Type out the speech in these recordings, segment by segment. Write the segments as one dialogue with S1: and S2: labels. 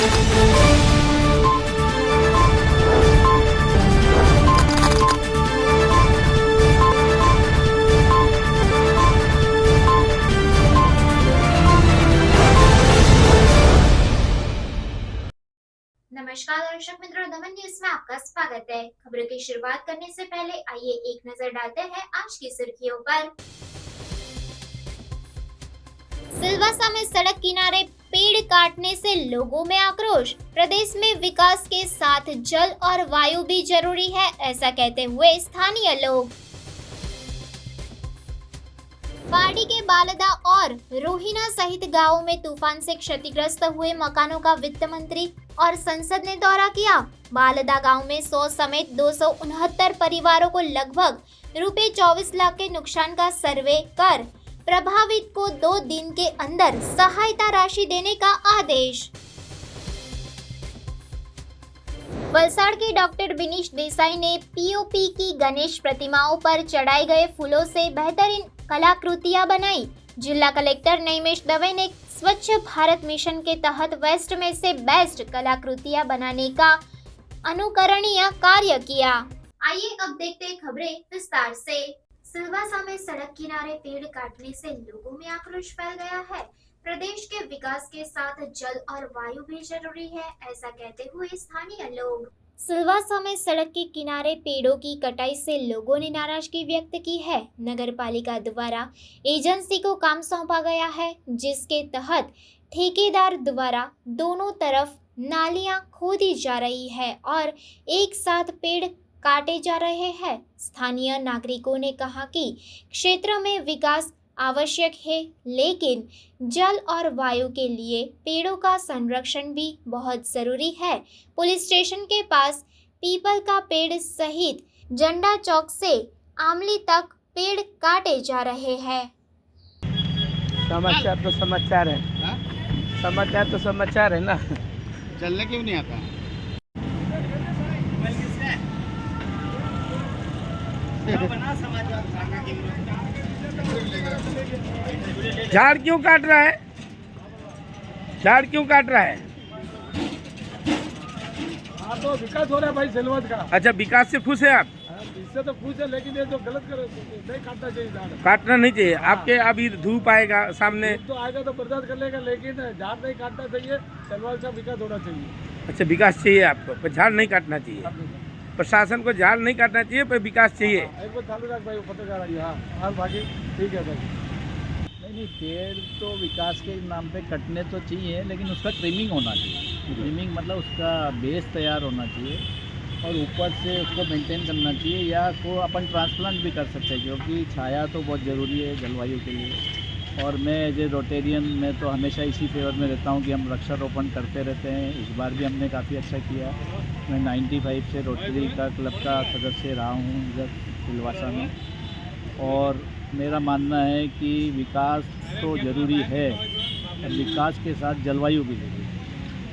S1: नमस्कार दर्शक मित्रों, दमन न्यूज में आपका स्वागत है। खबरों की शुरुआत करने से पहले आइए एक नजर डालते हैं आज की सुर्खियों पर। सिलवासा में सड़क किनारे पेड़ काटने से लोगों में आक्रोश। प्रदेश में विकास के साथ जल और वायु भी जरूरी है, ऐसा कहते हुए स्थानीय लोग। पार्टी के बालदा और रोहिना सहित गांवों में तूफान से क्षतिग्रस्त हुए मकानों का वित्त मंत्री और संसद ने दौरा किया। बालदा गांव में 100 समेत 269 परिवारों को लगभग रुपए 24 लाख के नुकसान का सर्वे कर प्रभावित को 2 दिन के अंदर सहायता राशि देने का आदेश। वलसाड़ के डॉक्टर विनीश देसाई ने पीओपी की गणेश प्रतिमाओं पर चढ़ाए गए फूलों से बेहतरीन कलाकृतियां बनाई। जिला कलेक्टर नैमेश दवे ने स्वच्छ भारत मिशन के तहत वेस्ट में से बेस्ट कलाकृतियां बनाने का अनुकरणीय कार्य किया। आइए अब देखते हैं खबरें विस्तार से। सिलवासा में सड़क किनारे पेड़ काटने से लोगों में आक्रोश फैल गया है। प्रदेश के विकास के साथ जल और वायु भी जरूरी है, ऐसा कहते हुए स्थानीय लोग। सिलवासा में सड़क के किनारे पेड़ों की कटाई से लोगों ने नाराजगी व्यक्त की है। नगर पालिका द्वारा एजेंसी को काम सौंपा गया है, जिसके तहत ठेकेदार द्वारा दोनों तरफ नालियां खोदी जा रही है और एक साथ पेड़ काटे जा रहे हैं। स्थानीय नागरिकों ने कहा कि क्षेत्र में विकास आवश्यक है, लेकिन जल और वायु के लिए पेड़ों का संरक्षण भी बहुत जरूरी है। पुलिस स्टेशन के पास पीपल का पेड़ सहित झंडा चौक से आमली तक पेड़ काटे जा रहे हैं।
S2: समाचार तो समाचार है।
S3: हाँ?
S2: समाचार तो समाचार है ना।
S3: चलने क्यों नहीं आता?
S2: झाड़ क्यों काट रहा है? झाड़ क्यों काट रहा है?
S4: हाँ तो विकास हो रहा है भाई सिलवत का।
S2: अच्छा, विकास से खुश है आप?
S4: इससे तो खुश है, लेकिन ये जो गलत करे नहीं काटना चाहिए झाड़।
S2: काटना नहीं चाहिए। आपके अभी धूप आएगा सामने।
S4: धूप तो आएगा तो बर्दाश्त कर लेगा, लेकिन झाड़ नहीं काटना चाहिए। सिलवत का विकास होना चाहिए।
S2: अच्छा, विकास चाहिए आपको, पर झाड़ नहीं काटना चाहिए। प्रशासन को झाड़ नहीं काटना चाहिए, पर विकास चाहिए।
S4: एक बार चालू रख भाई, पत्रकार आई। हाँ बाकी ठीक है भाई।
S5: नहीं, पेड़ तो विकास के नाम पे कटने तो चाहिए, लेकिन उसका ट्रिमिंग होना चाहिए। ट्रिमिंग मतलब उसका बेस तैयार होना चाहिए और ऊपर से उसको मेंटेन करना चाहिए, या को अपन ट्रांसप्लांट भी कर सकते हैं, क्योंकि छाया तो बहुत ज़रूरी है जलवायु के लिए। और मैं एज ए रोटेरियन में तो हमेशा इसी फेवर में रहता हूँ कि हम वृक्षारोपण करते रहते हैं। इस बार भी हमने काफ़ी अच्छा किया। मैं 95 से रोटरी का क्लब का सदस्य रहा हूँ इधर सिलवासा में, और मेरा मानना है कि विकास तो ज़रूरी है और विकास के साथ जलवायु भी ज़रूरी है,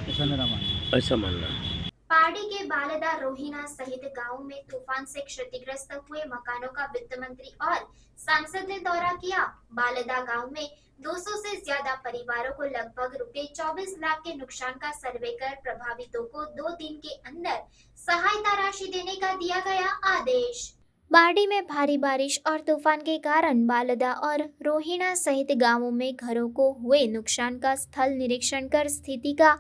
S5: ऐसा मेरा मानना है।
S2: ऐसा मानना है।
S1: पहाड़ी के बालदा रोहिना सहित गांवों में तूफान से क्षतिग्रस्त हुए मकानों का वित्त मंत्री और सांसद ने दौरा किया। बालदा गांव में 200 से ज्यादा परिवारों को लगभग रुपए 24 लाख के नुकसान का सर्वे कर प्रभावितों को 2 दिन के अंदर सहायता राशि देने का दिया गया आदेश। बाड़ी में भारी बारिश और तूफान के कारण बालदा और रोहिणा सहित गांवों में घरों को हुए नुकसान का स्थल निरीक्षण कर स्थिति का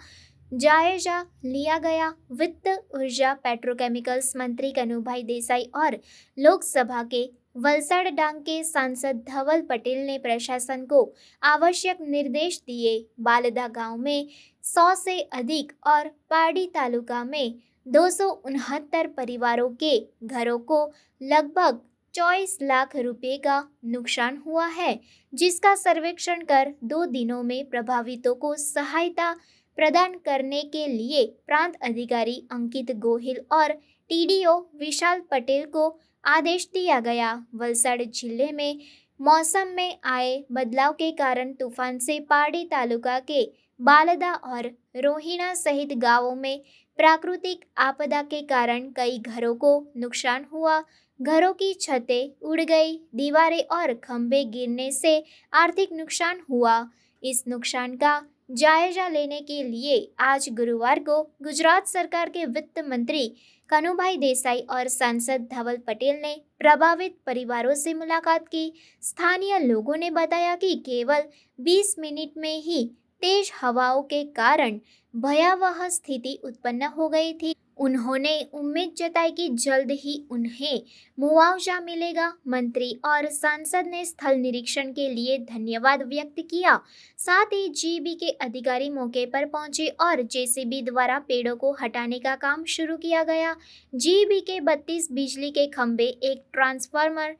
S1: जायजा लिया गया। वित्त, ऊर्जा, पेट्रोकेमिकल्स मंत्री कनुभाई देसाई और लोकसभा के वलसाड़ डांग के सांसद धवल पटेल ने प्रशासन को आवश्यक निर्देश दिए। बालदा गांव में 100 से अधिक और पाड़ी तालुका में 269 परिवारों के घरों को लगभग 24 लाख रुपए का नुकसान हुआ है, जिसका सर्वेक्षण कर 2 दिनों में प्रभावितों को सहायता प्रदान करने के लिए प्रांत अधिकारी अंकित गोहिल और टीडीओ विशाल पटेल को आदेश दिया गया। वलसाड़ जिले में मौसम में आए बदलाव के कारण तूफान से पाड़ी तालुका के बालदा और रोहिणा सहित गांवों में प्राकृतिक आपदा के कारण कई घरों को नुकसान हुआ। घरों की छतें उड़ गई, दीवारें और खंभे गिरने से आर्थिक नुकसान हुआ। इस नुकसान का जायजा लेने के लिए आज गुरुवार को गुजरात सरकार के वित्त मंत्री कनुभाई देसाई और सांसद धवल पटेल ने प्रभावित परिवारों से मुलाकात की। स्थानीय लोगों ने बताया कि केवल 20 मिनट में ही तेज हवाओं के कारण भयावह स्थिति उत्पन्न हो गई थी। उन्होंने उम्मीद जताई कि जल्द ही उन्हें मुआवजा मिलेगा। मंत्री और सांसद ने स्थल निरीक्षण के लिए धन्यवाद व्यक्त किया। साथ ही जीबी के अधिकारी मौके पर पहुंचे और जेसीबी द्वारा पेड़ों को हटाने का काम शुरू किया गया। जीबी के 32 बिजली के खंभे, एक ट्रांसफार्मर,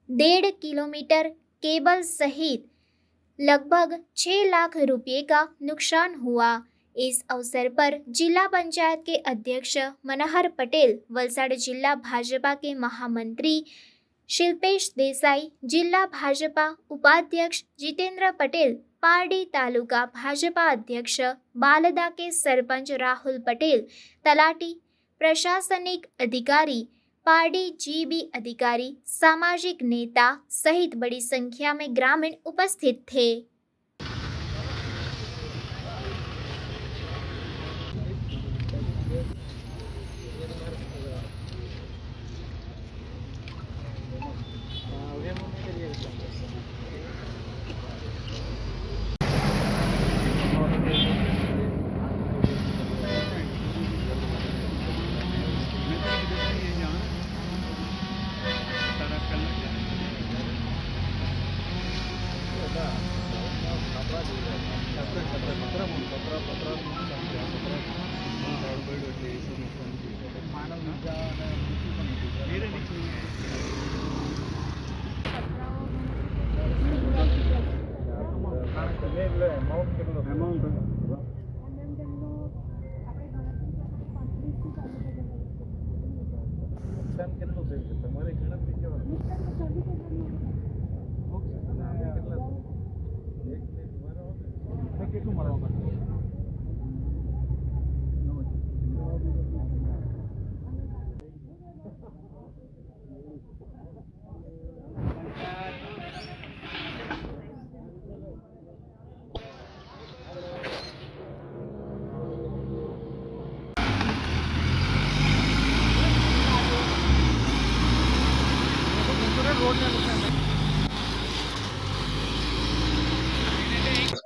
S1: 1.5 किलोमीटर केबल सहित लगभग 6 लाख रुपए का नुकसान हुआ। इस अवसर पर जिला पंचायत के अध्यक्ष मनहर पटेल, वलसाड जिला भाजपा के महामंत्री शिल्पेश देसाई, जिला भाजपा उपाध्यक्ष जितेंद्र पटेल, पारडी तालुका भाजपा अध्यक्ष बालदा के सरपंच राहुल पटेल, तलाटी, प्रशासनिक अधिकारी, पारडी जीबी अधिकारी, सामाजिक नेता सहित बड़ी संख्या में ग्रामीण उपस्थित थे।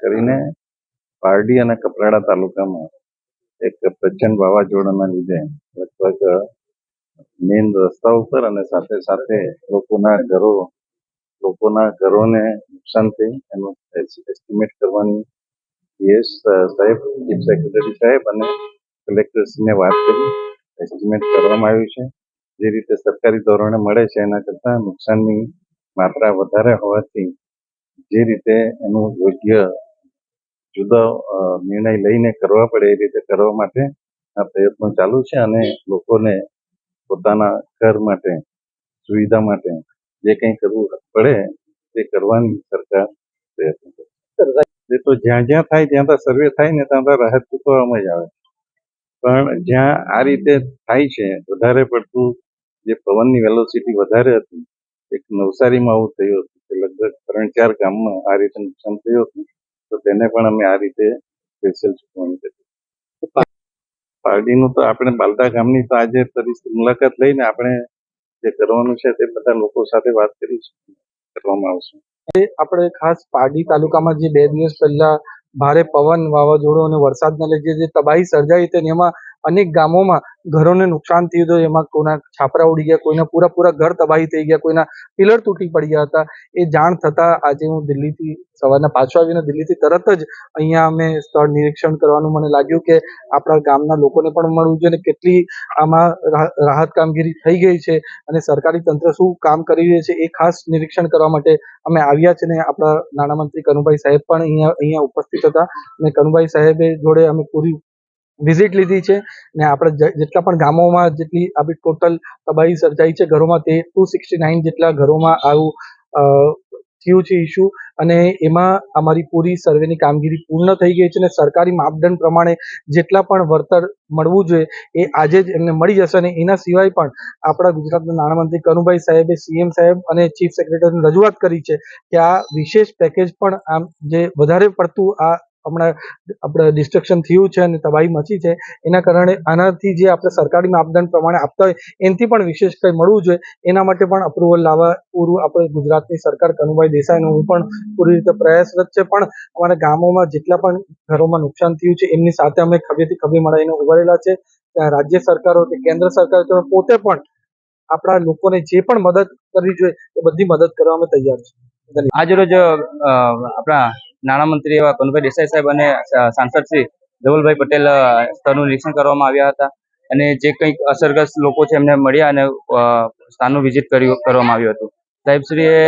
S6: કરીને પારડી અને કપરાડા તાલુકામાં એક પ્રચંડ વાવાઝોડાના લીધે લગભગ મેઇન રસ્તા ઉપર અને સાથે સાથે લોકોના ઘરોને નુકસાન થયું એનું એસ્ટિમેટ કરવાની પીએસ સાહેબ, ચીફ સેક્રેટરી સાહેબ અને કલેક્ટરશ્રીને વાત કરી એસ્ટિમેટ કરવામાં આવ્યું છે. જે રીતે સરકારી ધોરણે મળે છે એના કરતાં નુકસાનની માત્રા વધારે હોવાથી જે રીતે એનું યોગ્ય જુદો નિર્ણય લઈને કરવા પડે એ રીતે કરવા માટે આ પ્રયત્નો ચાલુ છે અને લોકોને પોતાના ઘર માટે, સુવિધા માટે જે કંઈ કરવું પડે તે કરવાની સરકાર પ્રયત્ન કરે. એ તો જ્યાં જ્યાં થાય ત્યાં તો સર્વે થાય ને ત્યાં તો રાહત ચૂકવવામાં જ આવે, પણ જ્યાં આ રીતે થાય છે વધારે પડતું જે પવનની વેલોસિટી વધારે હતી, એક નવસારીમાં આવું થયું હતું કે લગભગ 3-4 ગામમાં આ રીતે નુકસાન થયું હતું, તો તેને પણ અમે આ રીતે સ્પેશિયલ ચૂકવણી કરી. પારડીનું તો આપણે બાલદા ગામની તો આજે મુલાકાત લઈને આપણે જે કરવાનું છે તે બધા લોકો સાથે વાત કરીશું, કરવામાં આવશે.
S7: આપણે ખાસ પારડી તાલુકામાં જે 2 દિવસ પહેલા ભારે પવન, વાવાઝોડું અને વરસાદના લીધે જે તબાહી સર્જાઈ હતી એમાં અનેક ગામોમાં ઘરોને નુકસાન થયું હતું. એમાં કોઈના છાપરા ઉડી ગયા, કોઈના પૂરા ઘર તબાહી થઈ ગયા, કોઈના પિલર તૂટી પડ્યા હતા. એ જાણ થતાં આજે હું દિલ્હીથી સવારના પાછો આવીને દિલ્હીથી તરત જ અહીંયા અમે સ્થળ નિરીક્ષણ કરવાનું મને લાગ્યું કે આપણા ગામના લોકોને પણ મળવું જોઈએ અને કેટલી આમાં રાહત કામગીરી થઈ ગઈ છે અને સરકારી તંત્ર શું કામ કરી રહ્યું છે એ ખાસ નિરીક્ષણ કરવા માટે અમે આવ્યા છે. ને આપણા નાણામંત્રી કનુભાઈ સાહેબ પણ અહીંયા ઉપસ્થિત હતા અને કનુભાઈ સાહેબે જોડે અમે પૂરી વિઝિટ લીધી છે ને આપણે જેટલા પણ ગામોમાં જેટલી આપણી ટોટલ તબાહી સર્જાઈ છે ઘરોમાં, તે 269 જેટલા ઘરોમાં આવું થયું છે ઇસ્યુ અને એમાં અમારી પૂરી સર્વેની કામગીરી પૂર્ણ થઈ ગઈ છે અને સરકારી માપદંડ પ્રમાણે જેટલા પણ વળતર મળવું જોઈએ એ આજે જ એમને મળી જશે. અને એના સિવાય પણ આપણા ગુજરાતના નાણામંત્રી કનુભાઈ સાહેબે સીએમ સાહેબ અને ચીફ સેક્રેટરીને રજૂઆત કરી છે કે આ વિશેષ પેકેજ પણ આમ જે વધારે પડતું આ હમણાં આપણે ડિસ્ટ્રક્શન થયું છે અને તબાહી મચી છે, એના કારણે આનાથી જે આપણે સરકારી માપદંડ પ્રમાણે આપતા હોય એનાથી પણ વિશેષ કંઈ મળવું જોઈએ, એના માટે પણ અપ્રુવલ લાવવા પૂરું આપણે ગુજરાતની સરકાર કનુભાઈ દેસાઈનો હું પણ પૂરી રીતે પ્રયાસરત છે. પણ અમારા ગામોમાં જેટલા પણ ઘરોમાં નુકસાન થયું છે એમની સાથે અમે ખભેથી ખભે મળીને ઉભા રહેલા છે. ત્યાં રાજ્ય સરકારો કે કેન્દ્ર સરકાર તો પોતે પણ આપણા લોકોને જે પણ મદદ કરવી જોઈએ એ બધી મદદ કરવા અમે તૈયાર છે.
S8: આજરોજ આપણા નાણામંત્રી એવા કનુભાઈ દેસાઈ સાહેબ અને સાંસદ શ્રી ધવલભાઈ પટેલ સ્થળનું નિરીક્ષણ કરવામાં આવ્યા હતા અને જે કંઈક અસરગ્રસ્ત લોકો છે એમને મળ્યા અને સ્થાનનું વિઝિટ કરવામાં આવ્યું હતું. સાહેબશ્રીએ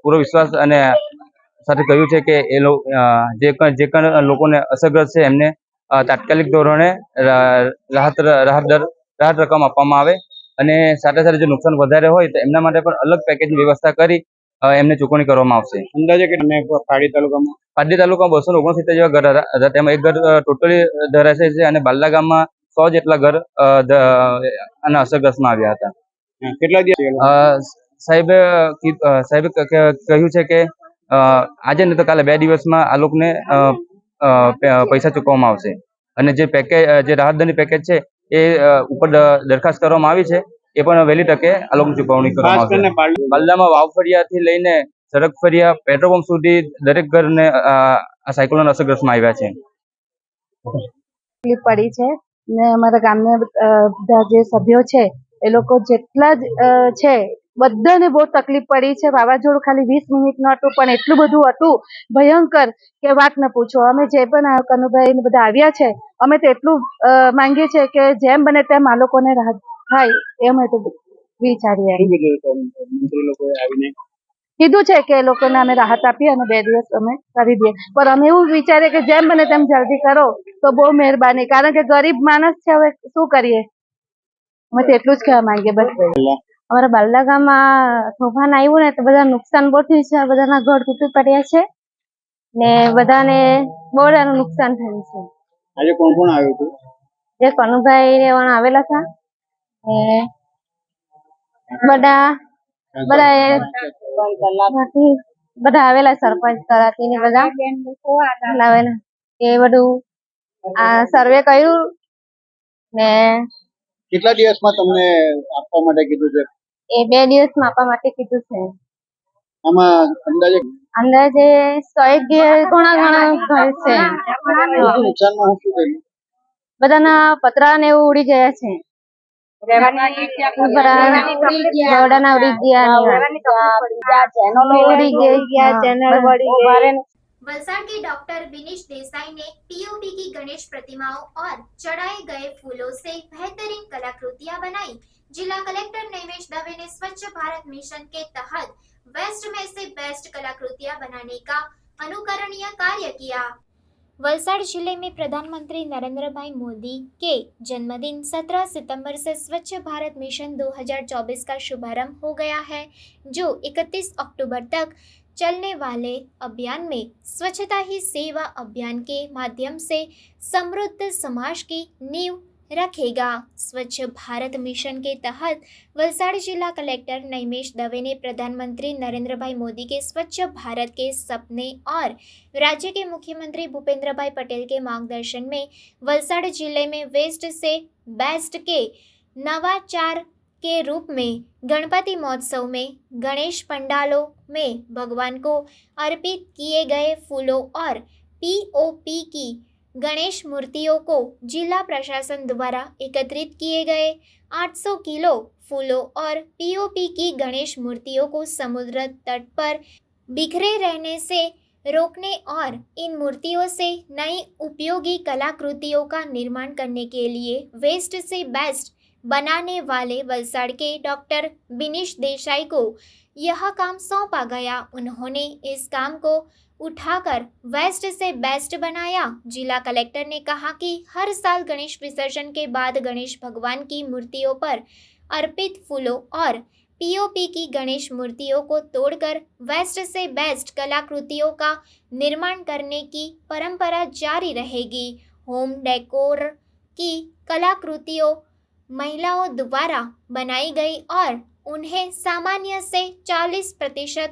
S8: પૂરો વિશ્વાસ અને સાથે કહ્યું છે કે જે પણ લોકોને અસરગ્રસ્ત છે એમને તાત્કાલિક ધોરણે રાહત રકમ આપવામાં આવે અને સાથે સાથે જો નુકસાન વધારે હોય તો એમના માટે પણ અલગ પેકેજની વ્યવસ્થા કરી એમને ચૂકવણી કરવામાં આવશે.
S3: અંદાજે કેટલા પાડી તાલુકામાં?
S8: પારડી તાલુકામાં 269 જેવા ઘર હતા, તેમાં એક ઘર ટોટલી ધરાશય છે અને બાલ્લા ગામમાં 100 જેટલા ઘર અને અસરગ્રસ્તમાં આવ્યા હતા.
S3: કેટલા દિવસ
S8: સાહેબે કહ્યું છે કે આજે ને તો કાલે 2 દિવસમાં આ લોકોને પૈસા ચૂકવવામાં આવશે અને જે રાહત દરની પેકેજ છે એ ઉપર દરખાસ્ત કરવામાં આવી છે એ પણ વહેલી તકે આ લોકો ચૂકવણી કરવામાં આવશે. બાલ્લામાં વાવફળિયાથી લઈને સડકફળિયા પેટ્રોલ પંપ સુધી દરેક ઘરને આ સાયક્લોન અસરગ્રસ્તમાં આવ્યા છે.
S9: તકલીફ પડી છે ને અમારા ગામના બધા જે સભ્યો છે એ લોકો જેટલા જ છે બધાને બહુ તકલીફ પડી છે. વાવાઝોડું ખાલી 20 મિનિટનું હતું પણ એટલું બધું હતું ભયંકર કે વાત ન પૂછો. અમે જે પણ કનુભાઈ ને બધા આવ્યા છે અમે તો એટલું માંગીએ છીએ કે જેમ બને તેમ આ લોકોને રાહત થાય એ અમે તો વિચારીએ. કીધું છે કે એ લોકોને અમે રાહત આપીએ અને 2 દિવસ અમે કરી દઈએ, પણ અમે એવું વિચારીએ કે જેમ બને તેમ જલ્દી કરો તો બહુ મહેરબાની, કારણ કે ગરીબ માણસ છે, હવે શું કરીએ. અમે તો એટલું જ કહેવા માંગીએ બસ. અમારા બાલ્લા ગામમાં તોફાન આવ્યું ને તો બધા નુકસાન બહુ થયું છે, બધાના ઘર તૂટી પડ્યા છે ને બધાને બહુ નુકસાન થયું છે.
S3: આજે કોણ કોણ આવ્યું હતું?
S9: જે કનુભાઈ ને આવેલા હતા બધા આવેલા, સરપંચ તલાટી ને બધા આવેલા. એ બધું આ સર્વે કર્યું ને
S3: કેટલા દિવસમાં તમને આપવા માટે કીધું છે?
S9: એ 2 દિવસમાં આપવા માટે કીધું છે.
S3: આમાં અંદાજે
S9: 100 ઘણા ઘર છે.
S3: નુકસાનમાં શું કર્યું?
S9: બધાના પતરા ને એવું ઉડી ગયા છે.
S1: वलसाड के डॉक्टर बिनीश देसाई ने पीओपी की गणेश प्रतिमाओं और चढ़ाए गए फूलों से बेहतरीन कलाकृतियां बनाई। जिला कलेक्टर नैमेश दवे ने स्वच्छ भारत मिशन के तहत वेस्ट में से बेस्ट कलाकृतियां बनाने का अनुकरणीय कार्य किया। वलसाड जिले में प्रधानमंत्री नरेंद्र भाई मोदी के जन्मदिन 17 सितंबर से स्वच्छ भारत मिशन 2024 का शुभारंभ हो गया है, जो 31 अक्टूबर तक चलने वाले अभियान में स्वच्छता ही सेवा अभियान के माध्यम से समृद्ध समाज की नींव रखेगा। स्वच्छ भारत मिशन के तहत वलसाड जिला कलेक्टर नैमेश दवे ने प्रधानमंत्री नरेंद्र भाई मोदी के स्वच्छ भारत के सपने और राज्य के मुख्यमंत्री भूपेंद्र भाई पटेल के मार्गदर्शन में वलसाड जिले में वेस्ट से बेस्ट के नवाचार के रूप में गणपति महोत्सव में गणेश पंडालों में भगवान को अर्पित किए गए फूलों और पीओपी की गणेष मूर्तियों को जिला प्रशासन द्वारा एकत्रित किए गए 800 किलो फूलों और पीओपी की गणेश मूर्तियों को समुद्र तट पर बिखरे रहने से रोकने और इन मूर्तियों से नई उपयोगी कलाकृतियों का निर्माण करने के लिए वेस्ट से बेस्ट बनाने वाले वलसाड के डॉक्टर बिनीश देसाई को यह काम सौंपा गया। उन्होंने इस काम को उठाकर वेस्ट से बेस्ट बनाया। जिला कलेक्टर ने कहा कि हर साल गणेश विसर्जन के बाद गणेश भगवान की मूर्तियों पर अर्पित फूलों और पीओपी की गणेश मूर्तियों को तोड़कर वेस्ट से बेस्ट कलाकृतियों का निर्माण करने की परंपरा जारी रहेगी। होम डेकोर की कलाकृतियों महिलाओं द्वारा बनाई गई और उन्हें सामान्य से 40%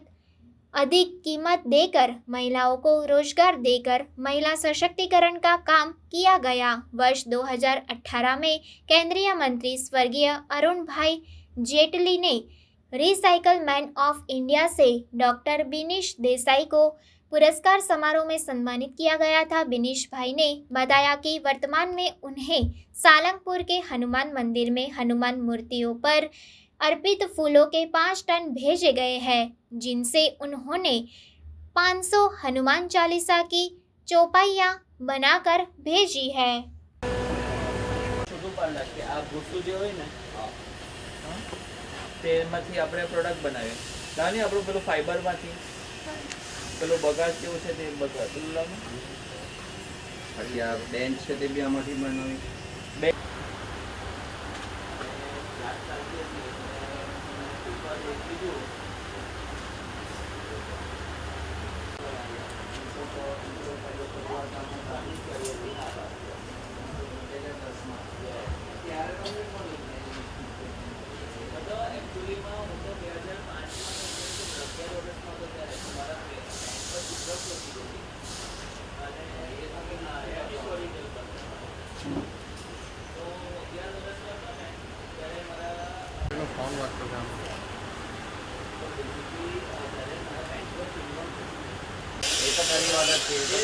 S1: अधिक कीमत देकर महिलाओं को रोजगार देकर महिला सशक्तिकरण का काम किया गया। वर्ष 2018 में केंद्रीय मंत्री स्वर्गीय अरुण भाई जेटली ने रिसाइकल मैन ऑफ इंडिया से डॉक्टर बिनीश देसाई को पुरस्कार समारोह में सम्मानित किया गया था। बिनीश भाई ने बताया कि वर्तमान में उन्हें सालंगपुर के हनुमान मंदिर में हनुमान मूर्तियों पर अर्पित फूलों के 5 टन भेजे गए हैं, जिनसे उन्होंने 500 हनुमान चालीसा की चौपाइयाँ बनाकर भेजी है।
S5: આ ભૂસું જે હોય ને તેમાંથી આપણે પ્રોડક્ટ બનાવીએ. લાવની આપણું પેલું ફાઈબરમાંથી પેલું બગાડ જેવું છે તે બગાડ પેલું લાવનું. પછી આ બેન્ચ છે તે બી આમાંથી બનાવી.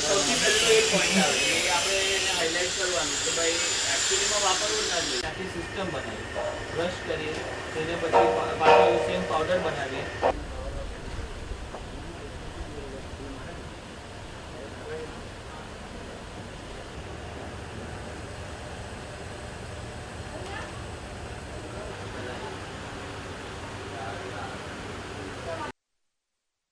S5: સૌથી પહેલું એક પોઈન્ટ આવે એ આપણે એને હાઇલાઇટ કરવાનું કે ભાઈ એકચ્યુઅલીમાં વાપરવું ના જોઈએ. આખી સિસ્ટમ બનાવી બ્રશ કરીએ તેને પછી પાછો સેમ પાવડર બનાવીએ.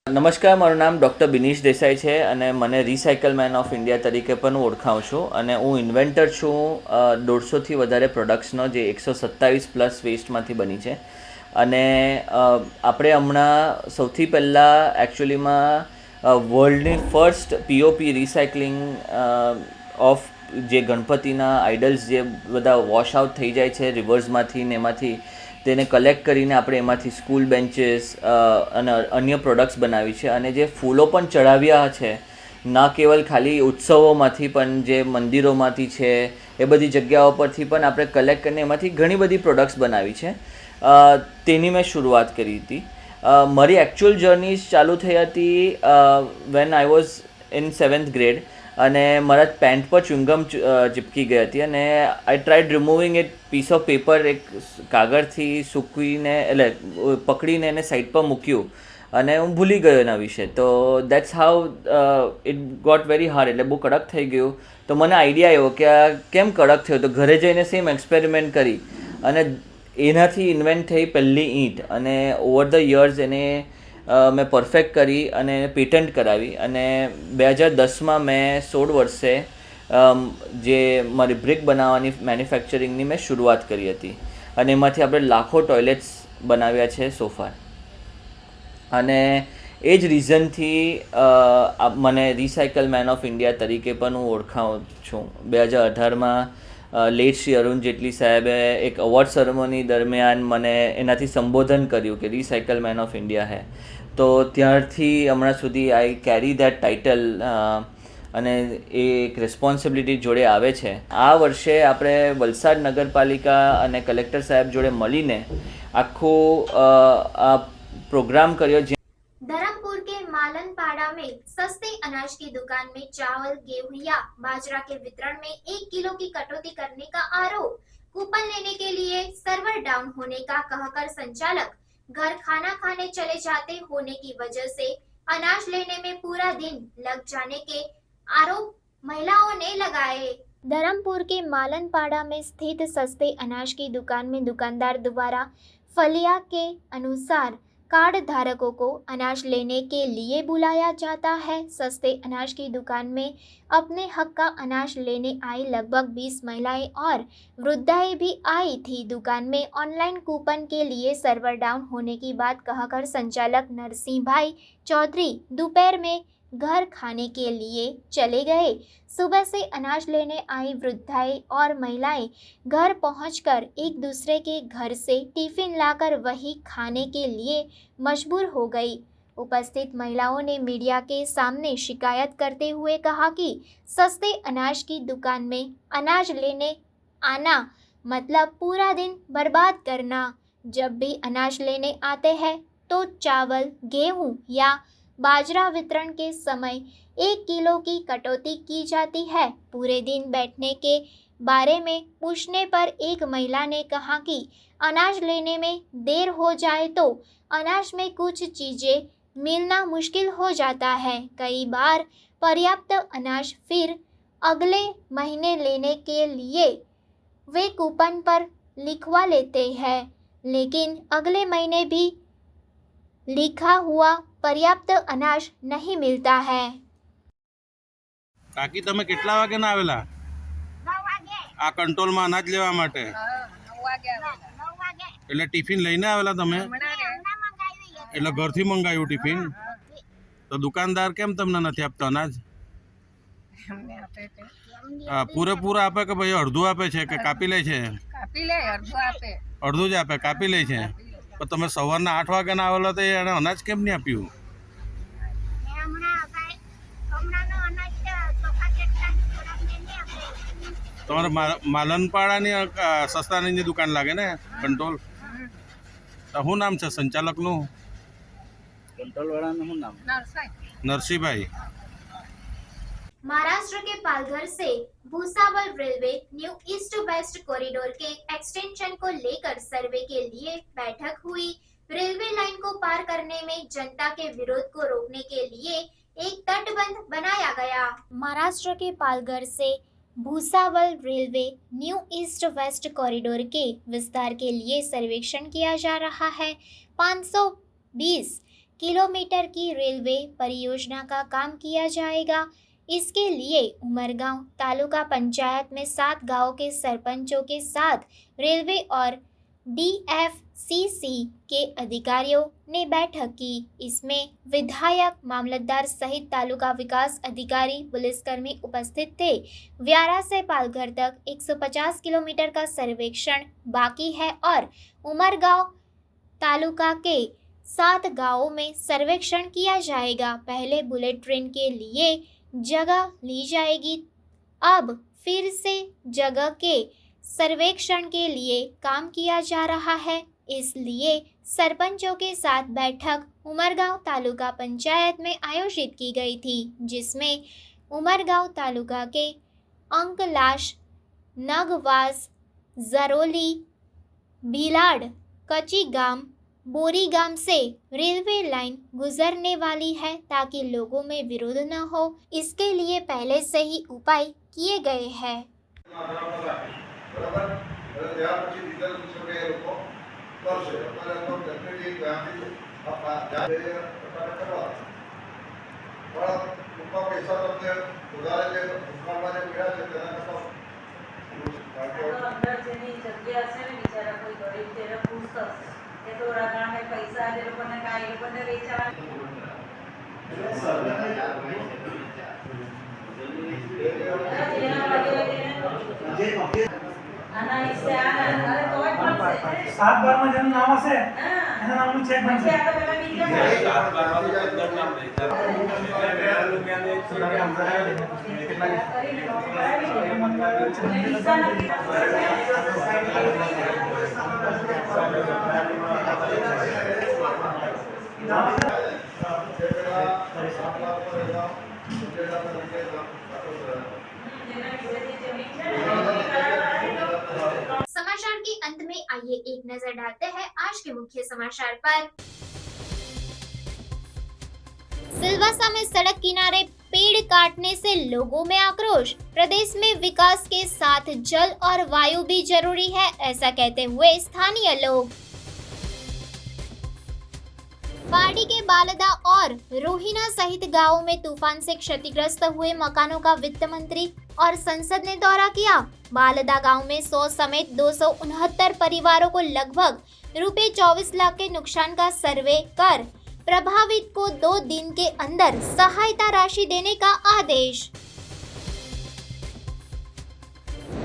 S5: નમસ્કાર, મારું નામ ડૉક્ટર બિનીશ દેસાઈ છે અને મને રિસાયકલ મેન ઓફ ઇન્ડિયા તરીકે પણ ઓળખાવું છું અને હું ઇન્વેન્ટર છું 150થી વધારે પ્રોડક્ટ્સનો જે 127+ વેસ્ટમાંથી બની છે. અને આપણે હમણાં સૌથી પહેલાં એકચ્યુઅલીમાં વર્લ્ડની ફર્સ્ટ પીઓપી રિસાયકલિંગ ઓફ જે ગણપતિના આઇડલ્સ જે બધા વોશ આઉટ થઈ જાય છે રિવર્સમાંથી ને એમાંથી તેને કલેક્ટ કરીને આપણે એમાંથી સ્કૂલ બેન્ચીસ અને અન્ય પ્રોડક્ટ્સ બનાવી છે. અને જે ફૂલો પણ ચડાવ્યા છે ના કેવલ ખાલી ઉત્સવોમાંથી પણ જે મંદિરોમાંથી છે એ બધી જગ્યાઓ પરથી પણ આપણે કલેક્ટ કરીને એમાંથી ઘણી બધી પ્રોડક્ટ્સ બનાવી છે. તેની મેં શરૂઆત કરી હતી. મારી એકચ્યુઅલ જર્ની ચાલુ થઈ હતી when I was in 7th grade અને મારા પેન્ટ પર ચ્યુંગમ ચીપકી ગઈ હતી અને I tried removing it piece of paper એક કાગળથી સૂકવીને એટલે પકડીને એને સાઈડ પર મૂક્યું અને હું ભૂલી ગયો એના વિશે. તો that's how it got very hard, એટલે બહુ કડક થઈ ગયું. તો મને આઈડિયા આવ્યો કે આ કેમ કડક થયો, તો ઘરે જઈને સેમ એક્સપેરિમેન્ટ કરી અને એનાથી ઇન્વેન્ટ થઈ પહેલી ઈંટ અને ઓવર ધ યર્સ એને મેં પરફેક્ટ કરી અને પેટન્ટ કરાવી અને 2010માં મેં 16 વર્ષે જે મારી બ્રિક બનાવવાની મેન્યુફેક્ચરિંગની મેં શરૂઆત કરી હતી અને એમાંથી આપણે લાખો ટોયલેટ્સ બનાવ્યા છે સોફાર. અને એ જ રીઝનથી મને રિસાયકલ મેન ઓફ ઇન્ડિયા તરીકે પણ હું ઓળખાઉં છું. 2018માં લેટ શ્રી અરુણ જેટલી સાહેબે એક અવોર્ડ સેરેમની દરમિયાન મને એનાથી સંબોધન કર્યું કે રિસાયકલ મેન ઓફ ઇન્ડિયા હે. તો ત્યારથી હમણાં સુધી આઈ કેરી દેટ ટાઇટલ અને એ એક રિસ્પોન્સિબિલિટી જોડે આવે છે. આ વર્ષે આપણે વલસાડ નગરપાલિકા અને કલેક્ટર સાહેબ જોડે મળીને આખો આ प्रोग्राम કર્યો.
S1: धर्मपुर के मालनपाड़ा में सस्ते अनाज की दुकान में चावल, गेहूं या बाजरा के वितरण में 1 किलो की कटौती करने का आरोप. कूपन लेने के लिए सर्वर डाउन होने का कहकर संचालक घर खाना खाने चले जाते होने की वजह से अनाज लेने में पूरा दिन लग जाने के आरोप महिलाओं ने लगाए. धर्मपुर के मालनपाड़ा में स्थित सस्ते अनाज की दुकान में दुकानदार द्वारा फलिया के अनुसार कार्ड धारकों को अनाज लेने के लिए बुलाया जाता है. सस्ते अनाज की दुकान में अपने हक का अनाज लेने आई लगभग 20 महिलाएं और वृद्धाएं भी आई थी. दुकान में ऑनलाइन कूपन के लिए सर्वर डाउन होने की बात कहकर संचालक नरसिंह भाई चौधरी दोपहर में घर खाने के लिए चले गए. सुबह से अनाज लेने आई वृद्धाएं और महिलाएं घर पहुंचकर एक दूसरे के घर से टिफिन लाकर वही खाने के लिए मजबूर हो गई. उपस्थित महिलाओं ने मीडिया के सामने शिकायत करते हुए कहा कि सस्ते अनाज की दुकान में अनाज लेने आना मतलब पूरा दिन बर्बाद करना। जब भी अनाज लेने आते हैं तो चावल, गेहूं या बाजरा वितरण के समय 1 किलो की कटौती की जाती है। पूरे दिन बैठने के बारे में पूछने पर एक महिला ने कहा कि अनाज लेने में देर हो जाए तो अनाज में कुछ चीज़ें मिलना मुश्किल हो जाता है। कई बार पर्याप्त अनाज फिर अगले महीने लेने के लिए वे कूपन पर लिखवा लेते हैं, लेकिन अगले महीने भी लिखा हुआ पर्याप्त अनाज नहीं मिलता है।
S10: કાકી તમે કેટલા વાગે ના આવેલા આ કંટ્રોલમાં અનાજ લેવા માટે? એટલે ટિફિન લઈને આવેલા તમે? એટલે ઘરથી મંગાવ્યું ટિફિન? તો દુકાનદાર કેમ તમને નથી આપતો અનાજ? પૂરેપૂરા આપે કે ભાઈ અડધું આપે છે કે કાપી લે છે? અડધું જ આપે, કાપી લે છે. પણ તમે સવારના 8 વાગે ના આવેલા તો એને અનાજ કેમ નહીં આપ્યું? તમારે માલનપાડાની સસ્તાની દુકાન લાગે ને કંટ્રોલ? તો શું નામ છે સંચાલકનું?
S5: કંટ્રોલવાળાનું શું નામ?
S10: નરસિંહભાઈ.
S1: महाराष्ट्र के पालघर से Bhusawal railway new east west corridor के एक्सटेंशन को लेकर सर्वे के लिए बैठक हुई। रेलवे लाइन को पार करने में जनता के विरोध को रोकने के लिए एक तटबंध बनाया गया। महाराष्ट्र के पालघर से Bhusawal railway new east west corridor के विस्तार के लिए सर्वेक्षण किया जा रहा है। 520 किलोमीटर की रेलवे परियोजना का काम किया जाएगा। इसके लिए उमरगांव तालुका पंचायत में 7 गांवों के सरपंचों के साथ रेलवे और DFCC के अधिकारियों ने बैठक की। इसमें विधायक, मामलतदार सहित तालुका विकास अधिकारी, पुलिसकर्मी उपस्थित थे। व्यारा से पालघर तक 150 किलोमीटर का सर्वेक्षण बाकी है और उमरगांव तालुका के 7 गांवों में सर्वेक्षण किया जाएगा। पहले बुलेट ट्रेन के लिए जगह ली जाएगी। अब फिर से जगह के सर्वेक्षण के लिए काम किया जा रहा है। इसलिए सरपंचों के साथ बैठक उमरगांव तालुका पंचायत में आयोजित की गई थी, जिसमें उमरगांव तालुका के अंकलाश, नगवास, जरोली, भीलाड, कच्ची गाम, बोरी गांव से रेलवे लाइन गुजरने वाली है ताकि लोगों में विरोध न हो। इसके लिए पहले से ही उपाय किए गए हैं।
S11: પૈસા જે લોકોને કાંઈ એ લોકોને વેચાવા આના વિશે આના અરે તોય પણ 7 બારમાં જેનું નામ હશે એના નામનું ચેક બનશે આ તો પેલા બીજા 7 બારમાં તો નામ
S1: समाचार के अंत में आइए एक नजर डालते हैं आज के मुख्य समाचार पर। सिलवासा में सड़क किनारे पेड़ काटने से लोगों में आक्रोश। प्रदेश में विकास के साथ जल और वायु भी जरूरी है, ऐसा कहते हुए स्थानीय लोग। पार्टी के बालदा और रोहिना सहित गांवों में तूफान से क्षतिग्रस्त हुए मकानों का वित्त मंत्री और संसद ने दौरा किया। बालदा गांव में 100 समेत 269 परिवारों को लगभग रुपए 24 लाख के नुकसान का सर्वे कर प्रभावित को 2 दिन के अंदर सहायता राशि देने का आदेश।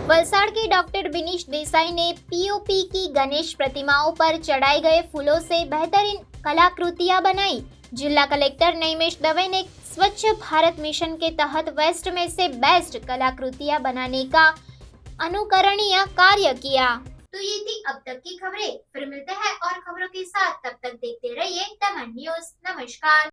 S1: वलसाड़ के डॉक्टर विनीश देसाई ने पीओपी की गणेश प्रतिमाओं पर चढ़ाए गए फूलों से बेहतरीन कलाकृतियां बनाई। जिला कलेक्टर नईमेश दवे ने स्वच्छ भारत मिशन के तहत वेस्ट में से बेस्ट कलाकृतियां बनाने का अनुकरणीय कार्य किया। तो ये थी अब तक की खबरें। फिर मिलते हैं और खबरों के साथ, तब तक देखते रहिए दमन न्यूज। नमस्कार।